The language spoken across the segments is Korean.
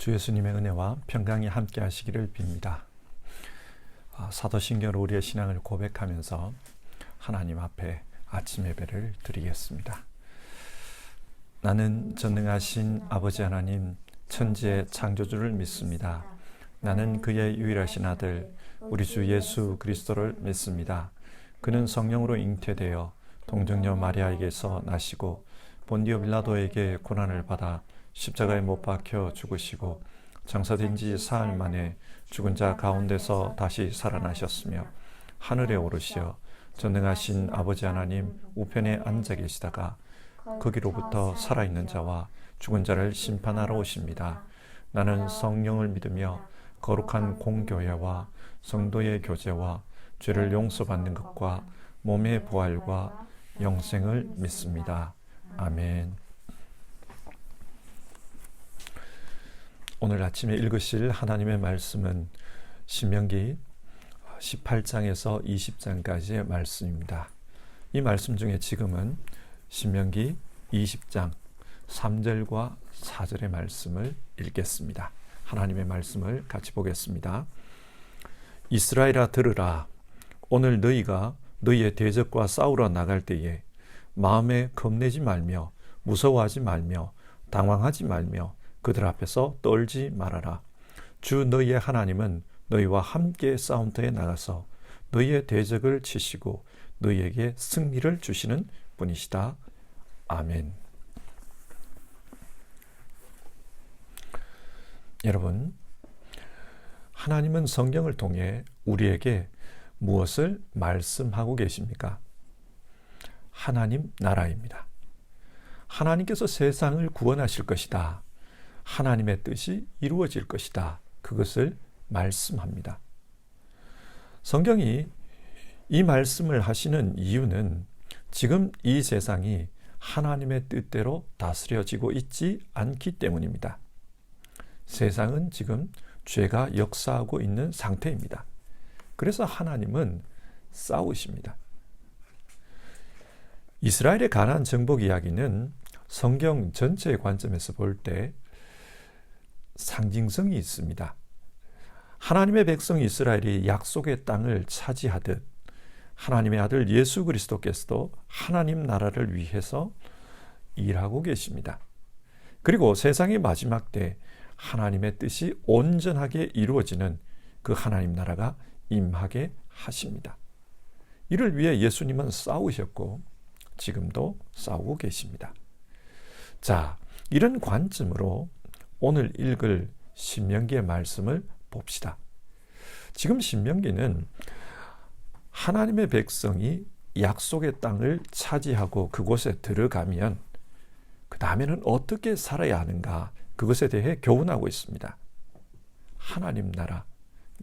주 예수님의 은혜와 평강이 함께 하시기를 빕니다. 사도신경으로 우리의 신앙을 고백하면서 하나님 앞에 아침 예배를 드리겠습니다. 나는 전능하신 아버지 하나님, 천지의 창조주를 믿습니다. 나는 그의 유일하신 아들, 우리 주 예수 그리스도를 믿습니다. 그는 성령으로 잉태되어 동정녀 마리아에게서 나시고 본디오 빌라도에게 고난을 받아 십자가에 못 박혀 죽으시고 장사된 지 사흘 만에 죽은 자 가운데서 다시 살아나셨으며 하늘에 오르시어 전능하신 아버지 하나님 우편에 앉아 계시다가 거기로부터 살아있는 자와 죽은 자를 심판하러 오십니다. 나는 성령을 믿으며 거룩한 공교회와 성도의 교제와 죄를 용서받는 것과 몸의 부활과 영생을 믿습니다. 아멘. 오늘 아침에 읽으실 하나님의 말씀은 신명기 18장에서 20장까지의 말씀입니다. 이 말씀 중에 지금은 신명기 20장 3절과 4절의 말씀을 읽겠습니다. 하나님의 말씀을 같이 보겠습니다. 이스라엘아 들으라. 오늘 너희가 너희의 대적과 싸우러 나갈 때에 마음에 겁내지 말며 무서워하지 말며 당황하지 말며 그들 앞에서 떨지 말아라. 주 너희의 하나님은 너희와 함께 싸움터에 나가서 너희의 대적을 치시고 너희에게 승리를 주시는 분이시다. 아멘. 여러분, 하나님은 성경을 통해 우리에게 무엇을 말씀하고 계십니까? 하나님 나라입니다. 하나님께서 세상을 구원하실 것이다. 하나님의 뜻이 이루어질 것이다. 그것을 말씀합니다. 성경이 이 말씀을 하시는 이유는 지금 이 세상이 하나님의 뜻대로 다스려지고 있지 않기 때문입니다. 세상은 지금 죄가 역사하고 있는 상태입니다. 그래서 하나님은 싸우십니다. 이스라엘의 가나안 정복 이야기는 성경 전체의 관점에서 볼 때 상징성이 있습니다. 하나님의 백성 이스라엘이 약속의 땅을 차지하듯 하나님의 아들 예수 그리스도께서도 하나님 나라를 위해서 일하고 계십니다. 그리고 세상의 마지막 때 하나님의 뜻이 온전하게 이루어지는 그 하나님 나라가 임하게 하십니다. 이를 위해 예수님은 싸우셨고 지금도 싸우고 계십니다. 자, 이런 관점으로 오늘 읽을 신명기의 말씀을 봅시다. 지금 신명기는 하나님의 백성이 약속의 땅을 차지하고 그곳에 들어가면 그 다음에는 어떻게 살아야 하는가, 그것에 대해 교훈하고 있습니다. 하나님 나라,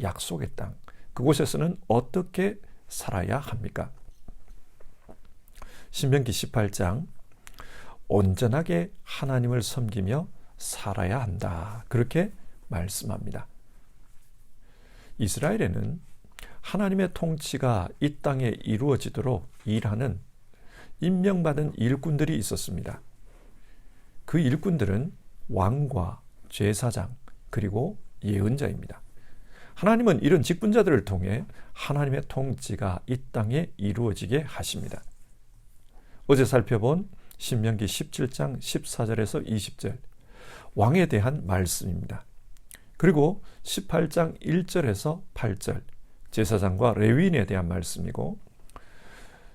약속의 땅, 그곳에서는 어떻게 살아야 합니까? 신명기 18장, 온전하게 하나님을 섬기며 살아야 한다. 그렇게 말씀합니다. 이스라엘에는 하나님의 통치가 이 땅에 이루어지도록 일하는 임명받은 일꾼들이 있었습니다. 그 일꾼들은 왕과 제사장 그리고 예언자입니다. 하나님은 이런 직분자들을 통해 하나님의 통치가 이 땅에 이루어지게 하십니다. 어제 살펴본 신명기 17장 14절에서 20절 왕에 대한 말씀입니다. 그리고 18장 1절에서 8절 제사장과 레위인에 대한 말씀이고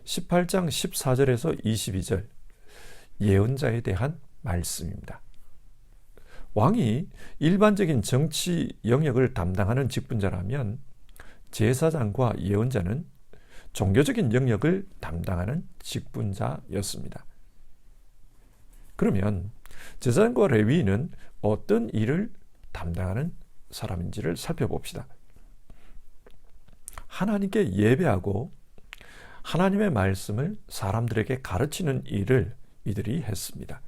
18장 14절에서 22절 예언자에 대한 말씀입니다. 왕이 일반적인 정치 영역을 담당하는 직분자라면 제사장과 예언자는 종교적인 영역을 담당하는 직분자였습니다. 그러면 제사장과 레위인은 어떤 일을 담당하는 사람인지를 살펴봅시다. 하나님께 예배하고 하나님의 말씀을 사람들에게 가르치는 일을 이들이 했습니다.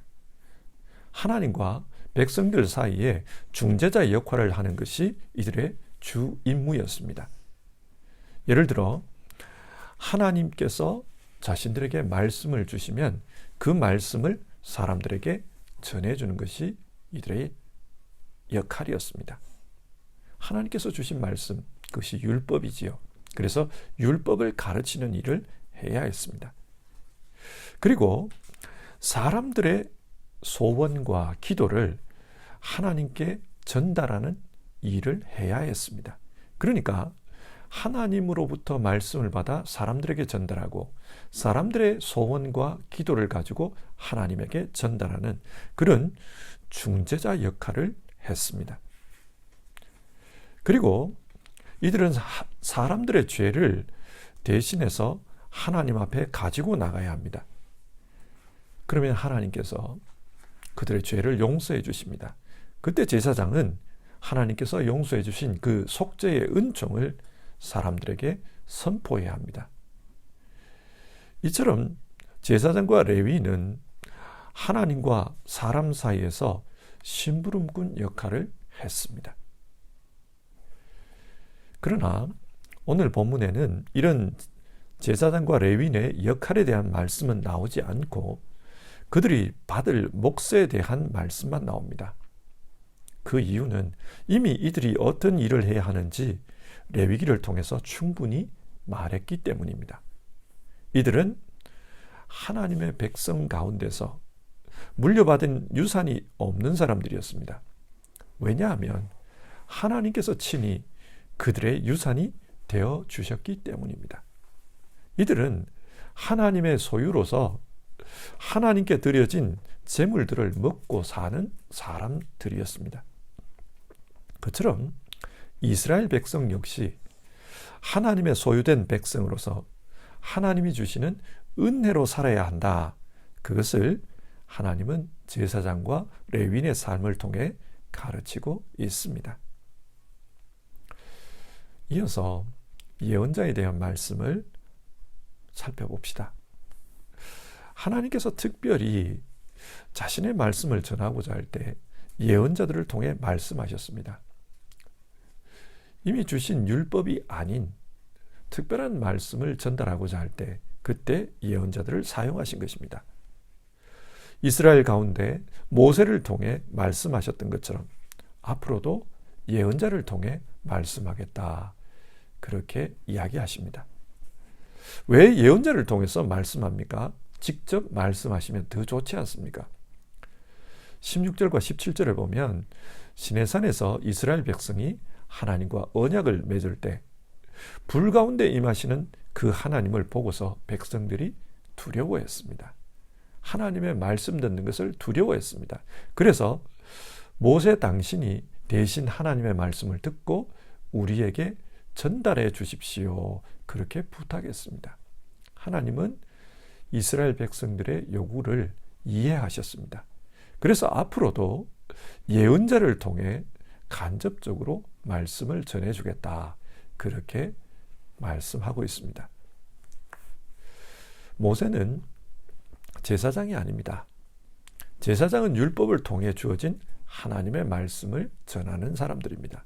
하나님과 백성들 사이에 중재자의 역할을 하는 것이 이들의 주 임무였습니다. 예를 들어 하나님께서 자신들에게 말씀을 주시면 그 말씀을 사람들에게 전해주는 것이 이들의 역할이었습니다. 하나님께서 주신 말씀, 그것이 율법이지요. 그래서 율법을 가르치는 일을 해야 했습니다. 그리고 사람들의 소원과 기도를 하나님께 전달하는 일을 해야 했습니다. 그러니까 하나님으로부터 말씀을 받아 사람들에게 전달하고 사람들의 소원과 기도를 가지고 하나님에게 전달하는 그런 중재자 역할을 했습니다. 그리고 이들은 사람들의 죄를 대신해서 하나님 앞에 가지고 나가야 합니다. 그러면 하나님께서 그들의 죄를 용서해 주십니다. 그때 제사장은 하나님께서 용서해 주신 그 속죄의 은총을 사람들에게 선포해야 합니다. 이처럼 제사장과 레위인은 하나님과 사람 사이에서 심부름꾼 역할을 했습니다. 그러나 오늘 본문에는 이런 제사장과 레위인의 역할에 대한 말씀은 나오지 않고 그들이 받을 몫에 대한 말씀만 나옵니다. 그 이유는 이미 이들이 어떤 일을 해야 하는지 레위기를 통해서 충분히 말했기 때문입니다. 이들은 하나님의 백성 가운데서 물려받은 유산이 없는 사람들이었습니다. 왜냐하면 하나님께서 친히 그들의 유산이 되어 주셨기 때문입니다. 이들은 하나님의 소유로서 하나님께 드려진 재물들을 먹고 사는 사람들이었습니다. 그처럼 이스라엘 백성 역시 하나님의 소유된 백성으로서 하나님이 주시는 은혜로 살아야 한다. 그것을 하나님은 제사장과 레위인의 삶을 통해 가르치고 있습니다. 이어서 예언자에 대한 말씀을 살펴봅시다. 하나님께서 특별히 자신의 말씀을 전하고자 할 때 예언자들을 통해 말씀하셨습니다. 이미 주신 율법이 아닌 특별한 말씀을 전달하고자 할 때 그때 예언자들을 사용하신 것입니다. 이스라엘 가운데 모세를 통해 말씀하셨던 것처럼 앞으로도 예언자를 통해 말씀하겠다. 그렇게 이야기하십니다. 왜 예언자를 통해서 말씀합니까? 직접 말씀하시면 더 좋지 않습니까? 16절과 17절을 보면 시내산에서 이스라엘 백성이 하나님과 언약을 맺을 때 불 가운데 임하시는 그 하나님을 보고서 백성들이 두려워했습니다. 하나님의 말씀 듣는 것을 두려워했습니다. 그래서 모세 당신이 대신 하나님의 말씀을 듣고 우리에게 전달해 주십시오. 그렇게 부탁했습니다. 하나님은 이스라엘 백성들의 요구를 이해하셨습니다. 그래서 앞으로도 예언자를 통해 간접적으로 말씀을 전해주겠다. 그렇게 말씀하고 있습니다. 모세는 제사장이 아닙니다. 제사장은 율법을 통해 주어진 하나님의 말씀을 전하는 사람들입니다.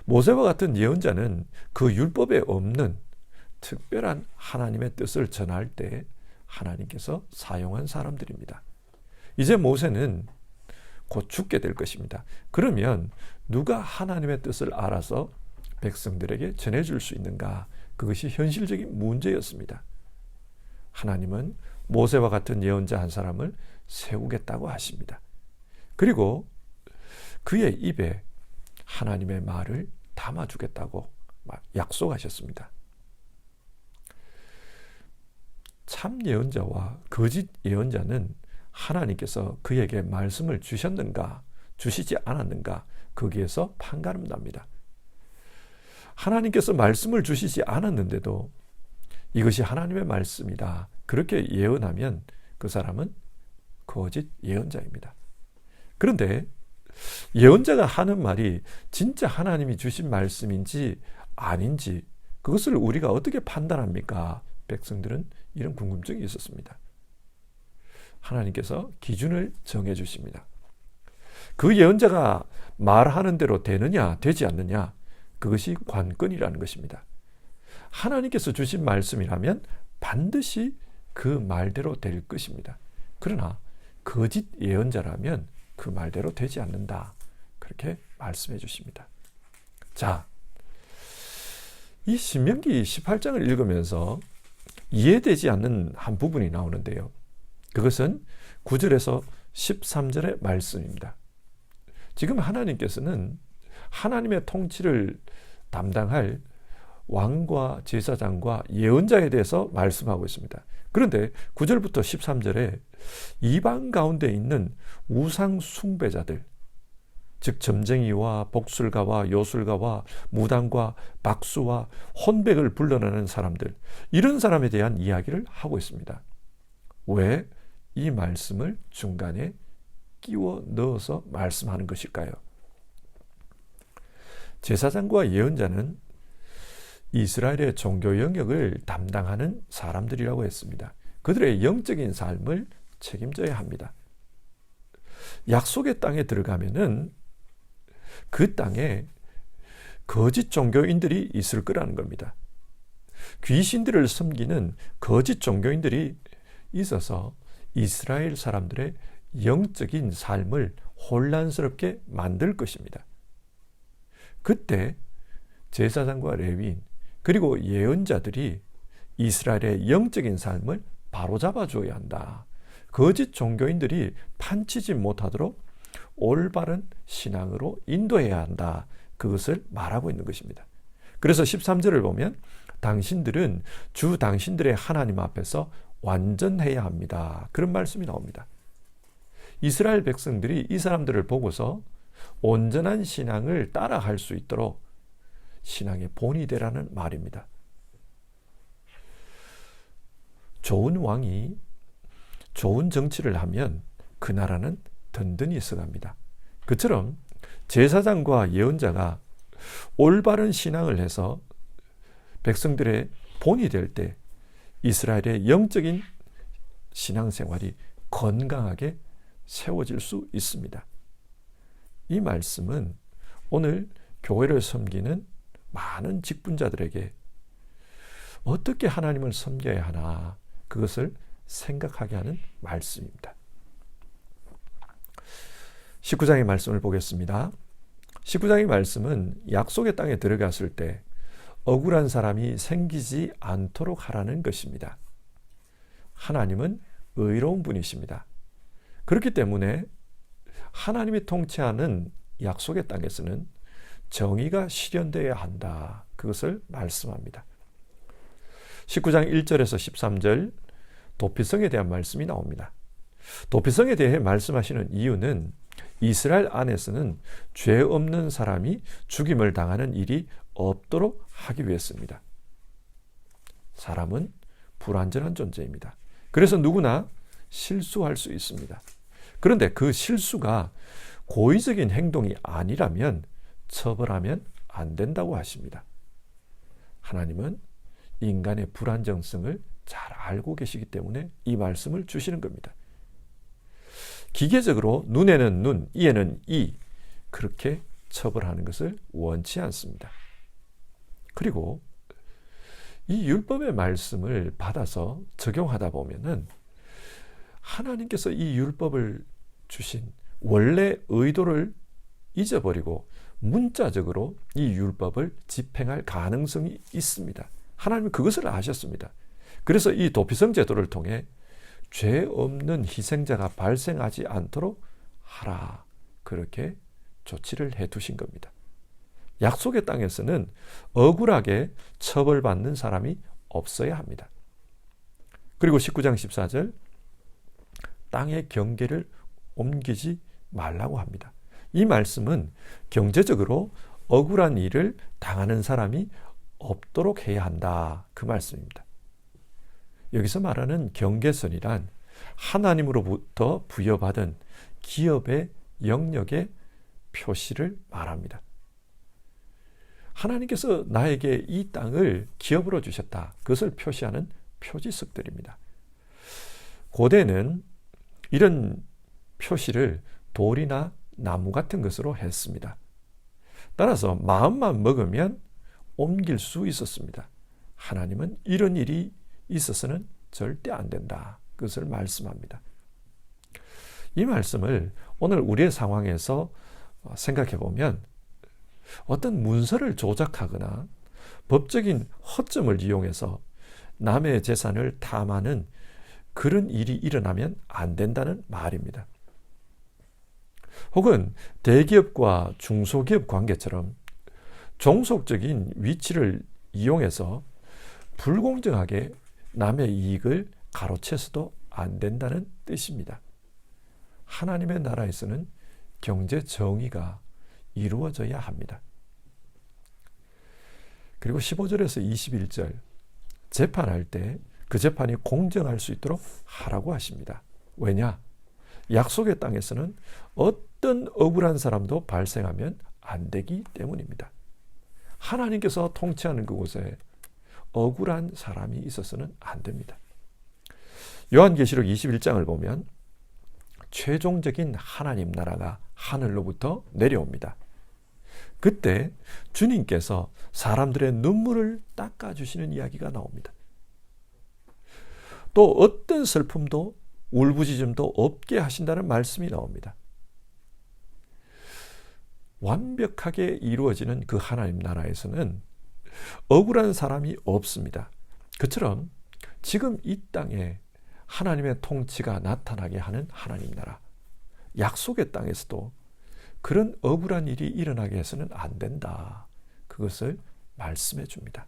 모세와 같은 예언자는 그 율법에 없는 특별한 하나님의 뜻을 전할 때 하나님께서 사용한 사람들입니다. 이제 모세는 곧 죽게 될 것입니다. 그러면 누가 하나님의 뜻을 알아서 백성들에게 전해줄 수 있는가? 그것이 현실적인 문제였습니다. 하나님은 모세와 같은 예언자 한 사람을 세우겠다고 하십니다. 그리고 그의 입에 하나님의 말을 담아주겠다고 약속하셨습니다. 참 예언자와 거짓 예언자는 하나님께서 그에게 말씀을 주셨는가, 주시지 않았는가, 거기에서 판가름 납니다. 하나님께서 말씀을 주시지 않았는데도 이것이 하나님의 말씀이다. 그렇게 예언하면 그 사람은 거짓 예언자입니다. 그런데 예언자가 하는 말이 진짜 하나님이 주신 말씀인지 아닌지 그것을 우리가 어떻게 판단합니까? 백성들은 이런 궁금증이 있었습니다. 하나님께서 기준을 정해 주십니다. 그 예언자가 말하는 대로 되느냐 되지 않느냐 그것이 관건이라는 것입니다. 하나님께서 주신 말씀이라면 반드시 그 말대로 될 것입니다. 그러나 거짓 예언자라면 그 말대로 되지 않는다. 그렇게 말씀해 주십니다. 자, 이 신명기 18장을 읽으면서 이해되지 않는 한 부분이 나오는데요. 그것은 9절에서 13절의 말씀입니다. 지금 하나님께서는 하나님의 통치를 담당할 왕과 제사장과 예언자에 대해서 말씀하고 있습니다. 그런데 9절부터 13절에 이방 가운데 있는 우상 숭배자들, 즉 점쟁이와 복술가와 요술가와 무당과 박수와 혼백을 불러내는 사람들, 이런 사람에 대한 이야기를 하고 있습니다. 왜 이 말씀을 중간에 끼워 넣어서 말씀하는 것일까요? 제사장과 예언자는 이스라엘의 종교 영역을 담당하는 사람들이라고 했습니다. 그들의 영적인 삶을 책임져야 합니다. 약속의 땅에 들어가면은 그 땅에 거짓 종교인들이 있을 거라는 겁니다. 귀신들을 섬기는 거짓 종교인들이 있어서 이스라엘 사람들의 영적인 삶을 혼란스럽게 만들 것입니다. 그때 제사장과 레위인 그리고 예언자들이 이스라엘의 영적인 삶을 바로잡아 줘야 한다. 거짓 종교인들이 판치지 못하도록 올바른 신앙으로 인도해야 한다. 그것을 말하고 있는 것입니다. 그래서 13절을 보면 당신들은 주 당신들의 하나님 앞에서 완전해야 합니다. 그런 말씀이 나옵니다. 이스라엘 백성들이 이 사람들을 보고서 온전한 신앙을 따라갈 수 있도록 신앙의 본이 되라는 말입니다. 좋은 왕이 좋은 정치를 하면 그 나라는 든든히 서갑니다. 그처럼 제사장과 예언자가 올바른 신앙을 해서 백성들의 본이 될 때 이스라엘의 영적인 신앙생활이 건강하게 세워질 수 있습니다. 이 말씀은 오늘 교회를 섬기는 많은 직분자들에게 어떻게 하나님을 섬겨야 하나 그것을 생각하게 하는 말씀입니다. 19장의 말씀을 보겠습니다. 19장의 말씀은 약속의 땅에 들어갔을 때 억울한 사람이 생기지 않도록 하라는 것입니다. 하나님은 의로운 분이십니다. 그렇기 때문에 하나님이 통치하는 약속의 땅에서는 정의가 실현되어야 한다. 그것을 말씀합니다. 19장 1절에서 13절 도피성에 대한 말씀이 나옵니다. 도피성에 대해 말씀하시는 이유는 이스라엘 안에서는 죄 없는 사람이 죽임을 당하는 일이 없도록 하기 위해서입니다. 사람은 불완전한 존재입니다. 그래서 누구나 실수할 수 있습니다. 그런데 그 실수가 고의적인 행동이 아니라면 처벌하면 안 된다고 하십니다. 하나님은 인간의 불안정성을 잘 알고 계시기 때문에 이 말씀을 주시는 겁니다. 기계적으로 눈에는 눈, 이에는 이 그렇게 처벌하는 것을 원치 않습니다. 그리고 이 율법의 말씀을 받아서 적용하다 보면은 하나님께서 이 율법을 주신 원래 의도를 잊어버리고 문자적으로 이 율법을 집행할 가능성이 있습니다. 하나님은 그것을 아셨습니다. 그래서 이 도피성 제도를 통해 죄 없는 희생자가 발생하지 않도록 하라. 그렇게 조치를 해 두신 겁니다. 약속의 땅에서는 억울하게 처벌받는 사람이 없어야 합니다. 그리고 19장 14절 땅의 경계를 옮기지 말라고 합니다. 이 말씀은 경제적으로 억울한 일을 당하는 사람이 없도록 해야 한다. 그 말씀입니다. 여기서 말하는 경계선이란 하나님으로부터 부여받은 기업의 영역의 표시를 말합니다. 하나님께서 나에게 이 땅을 기업으로 주셨다. 그것을 표시하는 표지석들입니다. 고대는 이런 표시를 돌이나 나무 같은 것으로 했습니다. 따라서 마음만 먹으면 옮길 수 있었습니다. 하나님은 이런 일이 있어서는 절대 안 된다. 그것을 말씀합니다. 이 말씀을 오늘 우리의 상황에서 생각해 보면 어떤 문서를 조작하거나 법적인 허점을 이용해서 남의 재산을 탐하는 그런 일이 일어나면 안 된다는 말입니다. 혹은 대기업과 중소기업 관계처럼 종속적인 위치를 이용해서 불공정하게 남의 이익을 가로채서도 안 된다는 뜻입니다. 하나님의 나라에서는 경제 정의가 이루어져야 합니다. 그리고 15절에서 21절 재판할 때 그 재판이 공정할 수 있도록 하라고 하십니다. 왜냐? 약속의 땅에서는 어떤 억울한 사람도 발생하면 안 되기 때문입니다. 하나님께서 통치하는 그곳에 억울한 사람이 있어서는 안 됩니다. 요한계시록 21장을 보면 최종적인 하나님 나라가 하늘로부터 내려옵니다. 그때 주님께서 사람들의 눈물을 닦아주시는 이야기가 나옵니다. 또 어떤 슬픔도 울부짖음도 없게 하신다는 말씀이 나옵니다. 완벽하게 이루어지는 그 하나님 나라에서는 억울한 사람이 없습니다. 그처럼 지금 이 땅에 하나님의 통치가 나타나게 하는 하나님 나라, 약속의 땅에서도 그런 억울한 일이 일어나게 해서는 안 된다. 그것을 말씀해 줍니다.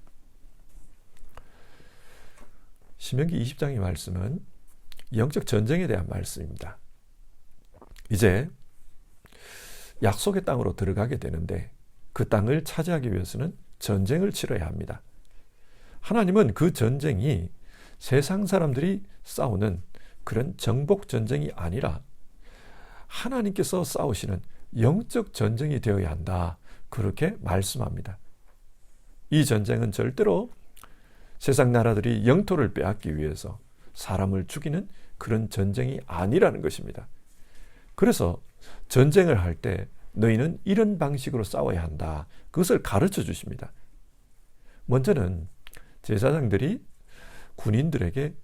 신명기 20장의 말씀은 영적 전쟁에 대한 말씀입니다. 이제 약속의 땅으로 들어가게 되는데 그 땅을 차지하기 위해서는 전쟁을 치러야 합니다. 하나님은 그 전쟁이 세상 사람들이 싸우는 그런 정복 전쟁이 아니라 하나님께서 싸우시는 영적 전쟁이 되어야 한다. 그렇게 말씀합니다. 이 전쟁은 절대로 세상 나라들이 영토를 빼앗기 위해서 사람을 죽이는 그런 전쟁이 아니라는 것입니다. 그래서 전쟁을 할 때 너희는 이런 방식으로 싸워야 한다. 그것을 가르쳐 주십니다. 먼저는 제사장들이 군인들에게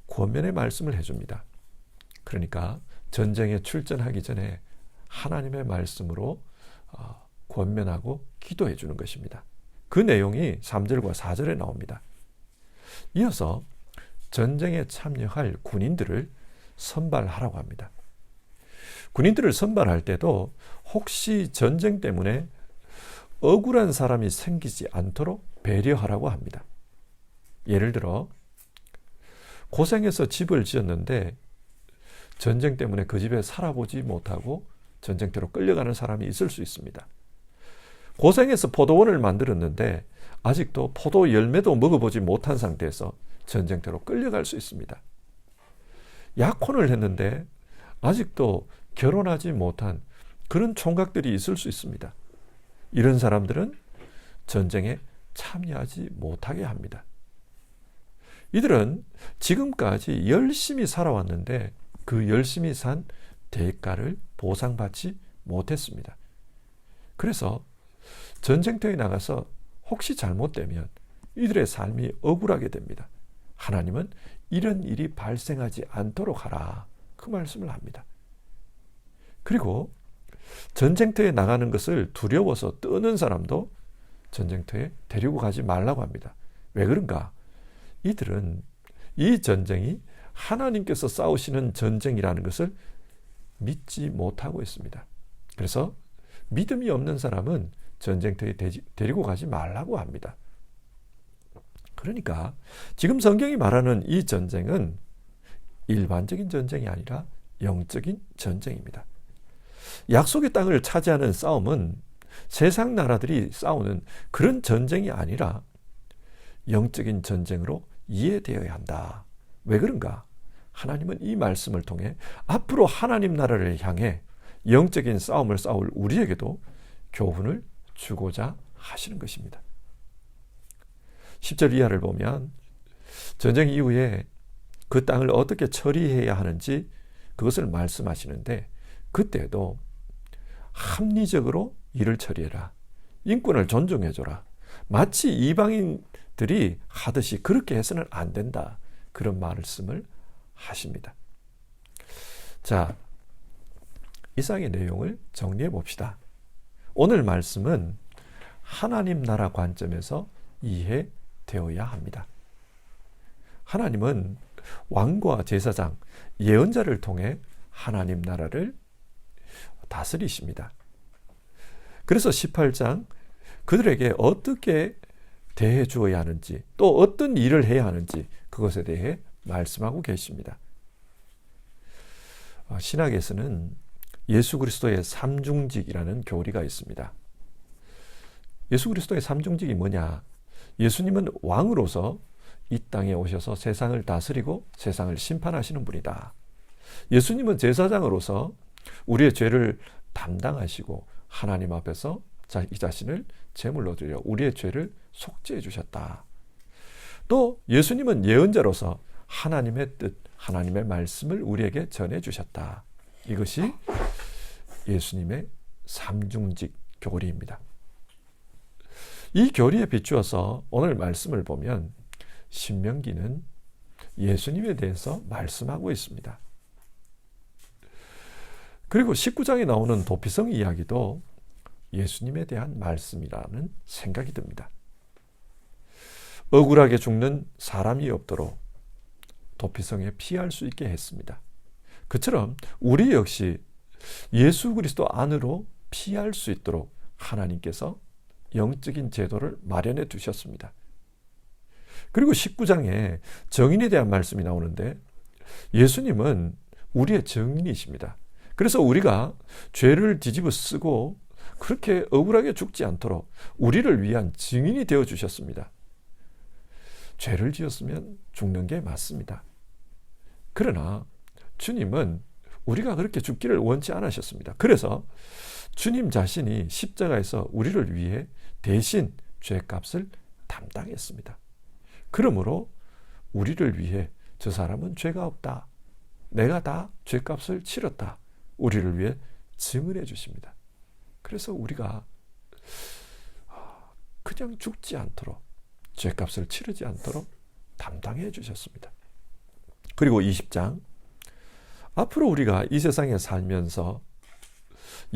권면의 말씀을 해줍니다. 그러니까 전쟁에 출전하기 전에 하나님의 말씀으로 권면하고 기도해 주는 것입니다. 그 내용이 3절과 4절에 나옵니다. 이어서 전쟁에 참여할 군인들을 선발하라고 합니다. 군인들을 선발할 때도 혹시 전쟁 때문에 억울한 사람이 생기지 않도록 배려하라고 합니다. 예를 들어 고생해서 집을 지었는데 전쟁 때문에 그 집에 살아보지 못하고 전쟁터로 끌려가는 사람이 있을 수 있습니다. 고생해서 포도원을 만들었는데 아직도 포도 열매도 먹어보지 못한 상태에서 전쟁터로 끌려갈 수 있습니다. 약혼을 했는데 아직도 결혼하지 못한 그런 총각들이 있을 수 있습니다. 이런 사람들은 전쟁에 참여하지 못하게 합니다. 이들은 지금까지 열심히 살아왔는데 그 열심히 산 대가를 보상받지 못했습니다. 그래서 전쟁터에 나가서 혹시 잘못되면 이들의 삶이 억울하게 됩니다. 하나님은 이런 일이 발생하지 않도록 하라. 그 말씀을 합니다. 그리고 전쟁터에 나가는 것을 두려워서 떠는 사람도 전쟁터에 데리고 가지 말라고 합니다. 왜 그런가? 이들은 이 전쟁이 하나님께서 싸우시는 전쟁이라는 것을 믿지 못하고 있습니다. 그래서 믿음이 없는 사람은 전쟁터에 데리고 가지 말라고 합니다. 그러니까 지금 성경이 말하는 이 전쟁은 일반적인 전쟁이 아니라 영적인 전쟁입니다. 약속의 땅을 차지하는 싸움은 세상 나라들이 싸우는 그런 전쟁이 아니라 영적인 전쟁으로 이해되어야 한다. 왜 그런가? 하나님은 이 말씀을 통해 앞으로 하나님 나라를 향해 영적인 싸움을 싸울 우리에게도 교훈을 주고자 하시는 것입니다. 10절 이하를 보면 전쟁 이후에 그 땅을 어떻게 처리해야 하는지 그것을 말씀하시는데 그때도 합리적으로 일을 처리해라. 인권을 존중해줘라. 마치 이방인들이 하듯이 그렇게 해서는 안 된다. 그런 말씀을 하십니다. 자, 이상의 내용을 정리해 봅시다. 오늘 말씀은 하나님 나라 관점에서 이해되어야 합니다. 하나님은 왕과 제사장, 예언자를 통해 하나님 나라를 다스리십니다. 그래서 18장 그들에게 어떻게 대해 주어야 하는지, 또 어떤 일을 해야 하는지 그것에 대해 말씀하고 계십니다. 신학에서는 예수 그리스도의 삼중직이라는 교리가 있습니다. 예수 그리스도의 삼중직이 뭐냐? 예수님은 왕으로서 이 땅에 오셔서 세상을 다스리고 세상을 심판하시는 분이다. 예수님은 제사장으로서 우리의 죄를 담당하시고 하나님 앞에서 이 자신을 제물로 드려 우리의 죄를 속죄해 주셨다. 또 예수님은 예언자로서 하나님의 뜻, 하나님의 말씀을 우리에게 전해 주셨다. 이것이 예수님의 삼중직 교리입니다. 이 교리에 비추어서 오늘 말씀을 보면 신명기는 예수님에 대해서 말씀하고 있습니다. 그리고 19장에 나오는 도피성 이야기도 예수님에 대한 말씀이라는 생각이 듭니다. 억울하게 죽는 사람이 없도록 도피성에 피할 수 있게 했습니다. 그처럼 우리 역시 예수 그리스도 안으로 피할 수 있도록 하나님께서 영적인 제도를 마련해 두셨습니다. 그리고 19장에 정인에 대한 말씀이 나오는데 예수님은 우리의 정인이십니다. 그래서 우리가 죄를 뒤집어 쓰고 그렇게 억울하게 죽지 않도록 우리를 위한 증인이 되어 주셨습니다. 죄를 지었으면 죽는 게 맞습니다. 그러나 주님은 우리가 그렇게 죽기를 원치 않으셨습니다. 그래서 주님 자신이 십자가에서 우리를 위해 대신 죄값을 담당했습니다. 그러므로 우리를 위해 저 사람은 죄가 없다. 내가 다 죄값을 치렀다. 우리를 위해 증언해 주십니다. 그래서 우리가 그냥 죽지 않도록 죄값을 치르지 않도록 담당해 주셨습니다. 그리고 20장 앞으로 우리가 이 세상에 살면서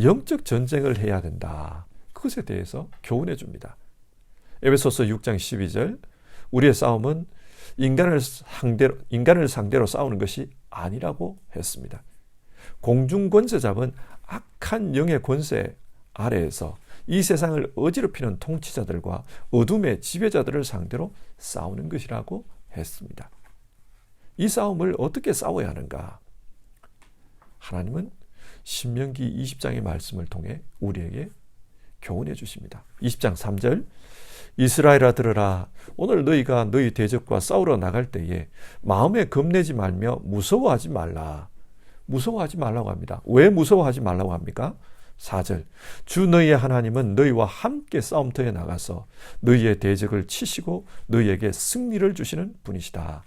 영적 전쟁을 해야 된다. 그것에 대해서 교훈해 줍니다. 에베소서 6장 12절 우리의 싸움은 인간을 상대로 싸우는 것이 아니라고 했습니다. 공중 권세 잡은 악한 영의 권세 아래에서 이 세상을 어지럽히는 통치자들과 어둠의 지배자들을 상대로 싸우는 것이라고 했습니다. 이 싸움을 어떻게 싸워야 하는가? 하나님은 신명기 20장의 말씀을 통해 우리에게 교훈해 주십니다. 20장 3절 이스라엘아 들으라. 오늘 너희가 너희 대적과 싸우러 나갈 때에 마음에 겁내지 말며 무서워하지 말라. 무서워하지 말라고 합니다. 왜 무서워하지 말라고 합니까? 4절 주 너희의 하나님은 너희와 함께 싸움터에 나가서 너희의 대적을 치시고 너희에게 승리를 주시는 분이시다.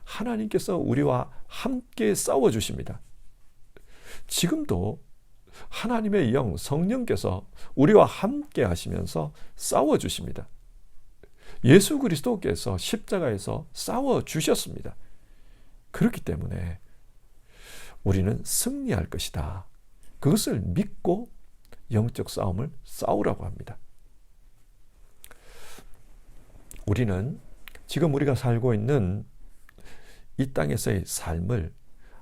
하나님께서 우리와 함께 싸워주십니다. 지금도 하나님의 영 성령께서 우리와 함께 하시면서 싸워주십니다. 예수 그리스도께서 십자가에서 싸워주셨습니다. 그렇기 때문에 우리는 승리할 것이다. 그것을 믿고 영적 싸움을 싸우라고 합니다. 우리는 지금 우리가 살고 있는 이 땅에서의 삶을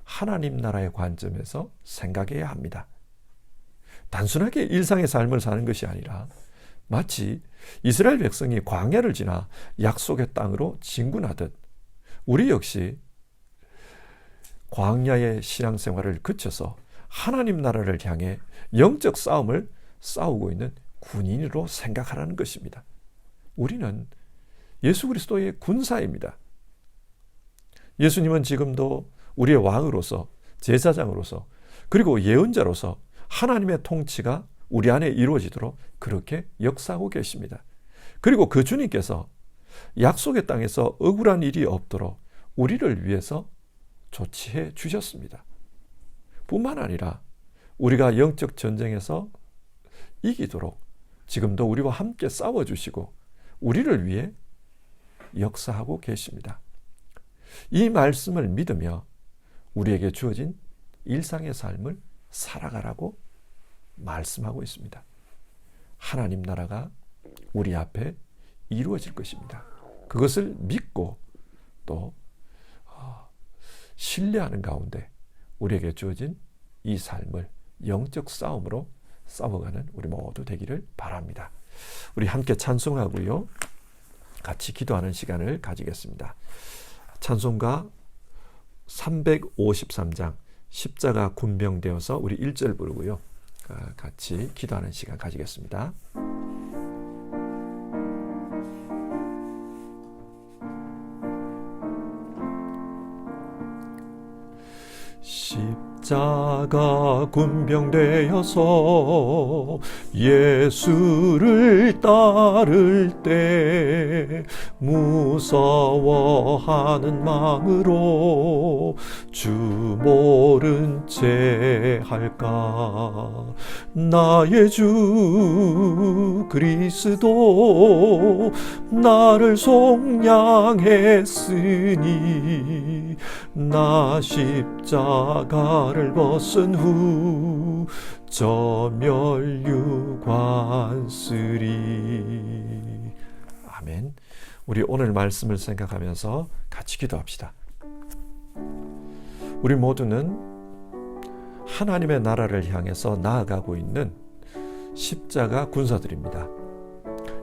하나님 나라의 관점에서 생각해야 합니다. 단순하게 일상의 삶을 사는 것이 아니라 마치 이스라엘 백성이 광야를 지나 약속의 땅으로 진군하듯 우리 역시 광야의 신앙생활을 거쳐서 하나님 나라를 향해 영적 싸움을 싸우고 있는 군인으로 생각하라는 것입니다. 우리는 예수 그리스도의 군사입니다. 예수님은 지금도 우리의 왕으로서 제사장으로서 그리고 예언자로서 하나님의 통치가 우리 안에 이루어지도록 그렇게 역사하고 계십니다. 그리고 그 주님께서 약속의 땅에서 억울한 일이 없도록 우리를 위해서 조치해 주셨습니다. 뿐만 아니라 우리가 영적 전쟁에서 이기도록 지금도 우리와 함께 싸워주시고 우리를 위해 역사하고 계십니다. 이 말씀을 믿으며 우리에게 주어진 일상의 삶을 살아가라고 말씀하고 있습니다. 하나님 나라가 우리 앞에 이루어질 것입니다. 그것을 믿고 또 신뢰하는 가운데 우리에게 주어진 이 삶을 영적 싸움으로 싸워가는 우리 모두 되기를 바랍니다. 우리 함께 찬송하고요, 같이 기도하는 시간을 가지겠습니다. 찬송가 353장 십자가 군병되어서 우리 1절 부르고요, 같이 기도하는 시간 가지겠습니다. 십자가 군병되어서 예수를 따를 때 무서워하는 마음으로 주 모른 채 할까. 나의 주 그리스도 나를 속량했으니 나 십자가를 벗은 후 저 멸류관 쓰리. 아멘. 우리 오늘 말씀을 생각하면서 같이 기도합시다. 우리 모두는 하나님의 나라를 향해서 나아가고 있는 십자가 군사들입니다.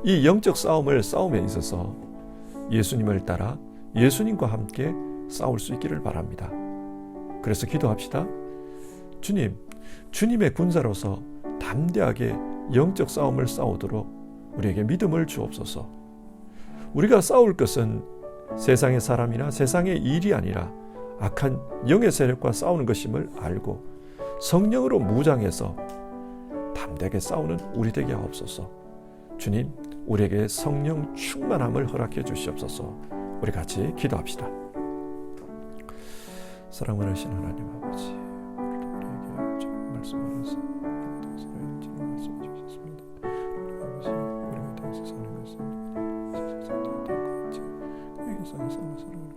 이 영적 싸움을 싸움에 있어서 예수님을 따라 예수님과 함께 싸울 수 있기를 바랍니다. 그래서 기도합시다. 주님, 주님의 군사로서 담대하게 영적 싸움을 싸우도록 우리에게 믿음을 주옵소서. 우리가 싸울 것은 세상의 사람이나 세상의 일이 아니라 악한 영의 세력과 싸우는 것임을 알고 성령으로 무장해서 담대하게 싸우는 우리 되게 하옵소서. 주님, 우리에게 성령 충만함을 허락해 주시옵소서. 우리 같이 기도합시다. 사랑 많으신 하나님 아버지, 우리에게 좋은 말씀하셔서 지금 말씀해 주셨습니다. 아버지, 우리가 땅에서 사는 것은 세상에서 될 것 같이 이 세상에 살아가는 것입니다.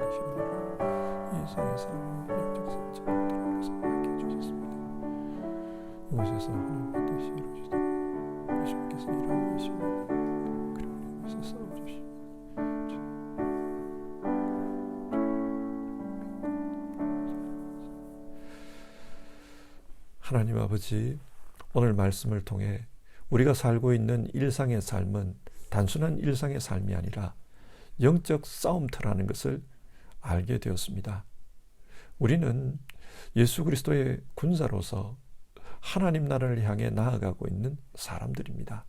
이 세상의 삶을 영적 성장을 살아가게 해주셨습니다. 이곳에서 하나님의 뜻이 이루어지도록 우리 주님께서 일하고 계십니다. 그리고 이곳에서 싸워주시고 하나님 아버지, 오늘 말씀을 통해 우리가 살고 있는 일상의 삶은 단순한 일상의 삶이 아니라 영적 싸움터라는 것을 알게 되었습니다. 우리는 예수 그리스도의 군사로서 하나님 나라를 향해 나아가고 있는 사람들입니다.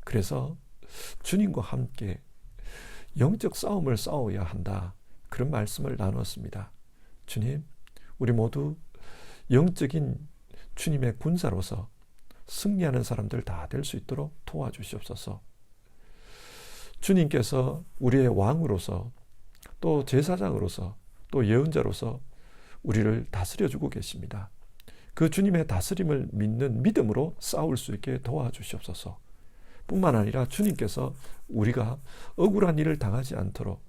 그래서 주님과 함께 영적 싸움을 싸워야 한다, 그런 말씀을 나누었습니다. 주님, 우리 모두 영적인 주님의 군사로서 승리하는 사람들 다 될 수 있도록 도와주시옵소서. 주님께서 우리의 왕으로서 또 제사장으로서 또 예언자로서 우리를 다스려주고 계십니다. 그 주님의 다스림을 믿는 믿음으로 싸울 수 있게 도와주시옵소서. 뿐만 아니라 주님께서 우리가 억울한 일을 당하지 않도록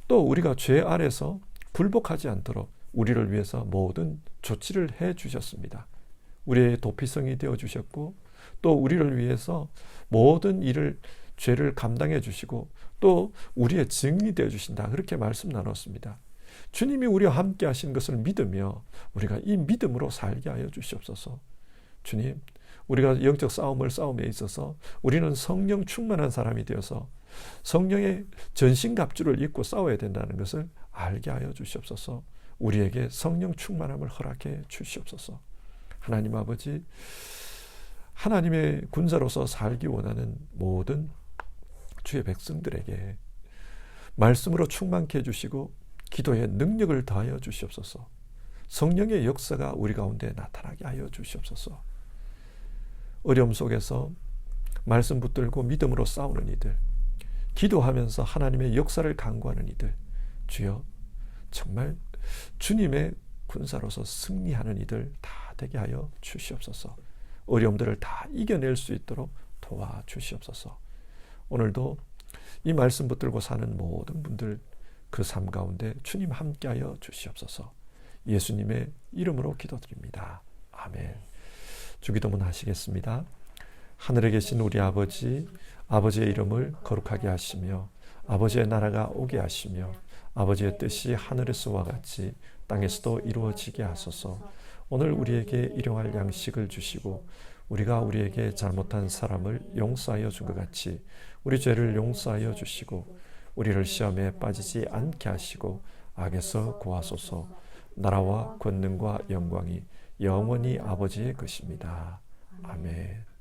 또 우리가 죄 아래서 굴복하지 않도록 우리를 위해서 모든 조치를 해 주셨습니다. 우리의 도피성이 되어 주셨고 또 우리를 위해서 모든 일을 죄를 감당해 주시고 또 우리의 증인이 되어 주신다, 그렇게 말씀 나눴습니다. 주님이 우리와 함께 하신 것을 믿으며 우리가 이 믿음으로 살게 하여 주시옵소서. 주님, 우리가 영적 싸움을 싸움에 있어서 우리는 성령 충만한 사람이 되어서 성령의 전신갑주를 입고 싸워야 된다는 것을 알게 하여 주시옵소서. 우리에게 성령 충만함을 허락해 주시옵소서. 하나님 아버지, 하나님의 군사로서 살기 원하는 모든 주의 백성들에게 말씀으로 충만케 해주시고 기도의 능력을 더하여 주시옵소서. 성령의 역사가 우리 가운데 나타나게 하여 주시옵소서. 어려움 속에서 말씀 붙들고 믿음으로 싸우는 이들, 기도하면서 하나님의 역사를 간구하는 이들, 주여 정말 주님의 군사로서 승리하는 이들 다 되게 하여 주시옵소서. 어려움들을 다 이겨낼 수 있도록 도와주시옵소서. 오늘도 이 말씀 붙들고 사는 모든 분들 그 삶 가운데 주님 함께하여 주시옵소서. 예수님의 이름으로 기도드립니다. 아멘. 주기도문 하시겠습니다. 하늘에 계신 우리 아버지, 아버지의 이름을 거룩하게 하시며 아버지의 나라가 오게 하시며 아버지의 뜻이 하늘에서와 같이 땅에서도 이루어지게 하소서. 오늘 우리에게 일용할 양식을 주시고 우리가 우리에게 잘못한 사람을 용서하여 준 것 같이 우리 죄를 용서하여 주시고 우리를 시험에 빠지지 않게 하시고 악에서 구하소서. 나라와 권능과 영광이 영원히 아버지의 것입니다. 아멘.